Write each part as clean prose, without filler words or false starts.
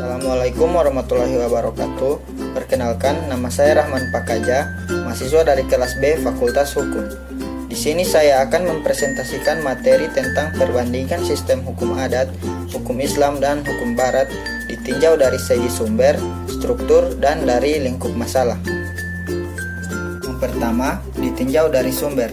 Assalamualaikum warahmatullahi wabarakatuh. Perkenalkan, nama saya Rahman Pakaja, mahasiswa dari kelas B Fakultas Hukum. Di sini saya akan mempresentasikan materi tentang perbandingan sistem hukum adat, hukum Islam dan hukum Barat ditinjau dari segi sumber, struktur, dan dari lingkup masalah. Yang pertama, ditinjau dari sumber.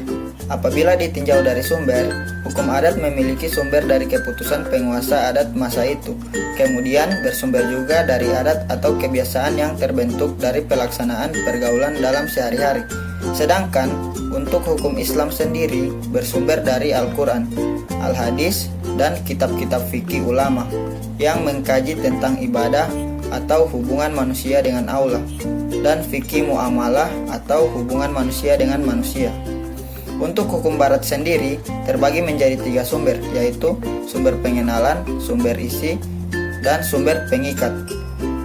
Apabila ditinjau dari sumber, hukum adat memiliki sumber dari keputusan penguasa adat masa itu. Kemudian bersumber juga dari adat atau kebiasaan yang terbentuk dari pelaksanaan pergaulan dalam sehari-hari. Sedangkan untuk hukum Islam sendiri bersumber dari Al-Quran, Al-Hadis, dan kitab-kitab fikih ulama yang mengkaji tentang ibadah atau hubungan manusia dengan Allah, dan fikih muamalah atau hubungan manusia dengan manusia. Untuk hukum Barat sendiri terbagi menjadi 3 sumber, yaitu sumber pengenalan, sumber isi, dan sumber pengikat.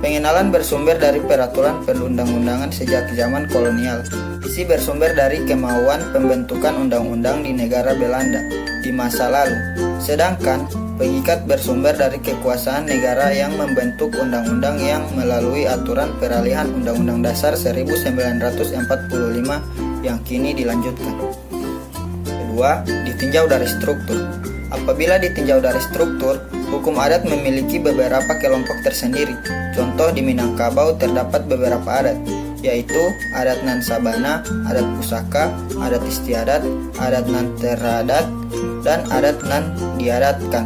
Pengenalan bersumber dari peraturan perundang-undangan sejak zaman kolonial. Isi bersumber dari kemauan pembentukan undang-undang di negara Belanda di masa lalu. Sedangkan pengikat bersumber dari kekuasaan negara yang membentuk undang-undang yang melalui aturan peralihan Undang-Undang Dasar 1945 yang kini dilanjutkan. Kedua, ditinjau dari struktur. Apabila ditinjau dari struktur, hukum adat memiliki beberapa kelompok tersendiri. Contoh di Minangkabau terdapat beberapa adat, yaitu adat nan sabana, adat pusaka, adat istiadat, adat nan teradat, dan adat nan diadatkan.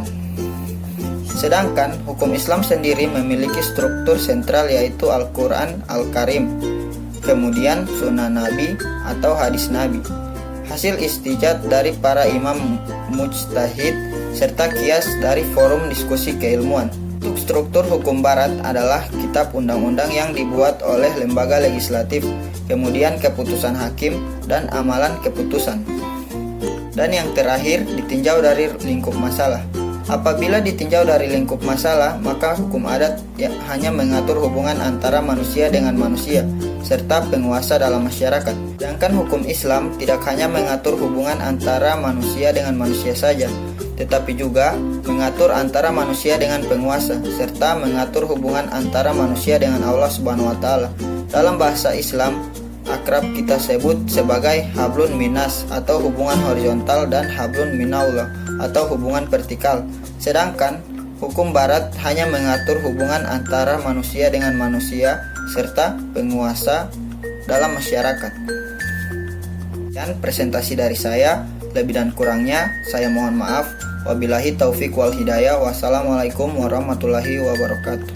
Sedangkan hukum Islam sendiri memiliki struktur sentral, yaitu Al-Quran Al-Karim, kemudian Sunnah Nabi atau hadis Nabi, hasil istijad dari para imam mujtahid, serta kias dari forum diskusi keilmuan. Untuk struktur hukum Barat adalah kitab undang-undang yang dibuat oleh lembaga legislatif, kemudian keputusan hakim, dan amalan keputusan. Dan yang terakhir, ditinjau dari lingkup masalah. Apabila ditinjau dari lingkup masalah, maka hukum adat hanya mengatur hubungan antara manusia dengan manusia, serta penguasa dalam masyarakat. Sedangkan hukum Islam tidak hanya mengatur hubungan antara manusia dengan manusia saja, tetapi juga mengatur antara manusia dengan penguasa, serta mengatur hubungan antara manusia dengan Allah Subhanahu wa Ta'ala. Dalam bahasa Islam, akrab kita sebut sebagai hablun minas atau hubungan horizontal, dan hablun minallah atau hubungan vertikal. Sedangkan hukum Barat hanya mengatur hubungan antara manusia dengan manusia serta penguasa dalam masyarakat. Dan presentasi dari saya, lebih dan kurangnya saya mohon maaf. Wabillahi taufik wal hidayah. Wassalamualaikum warahmatullahi wabarakatuh.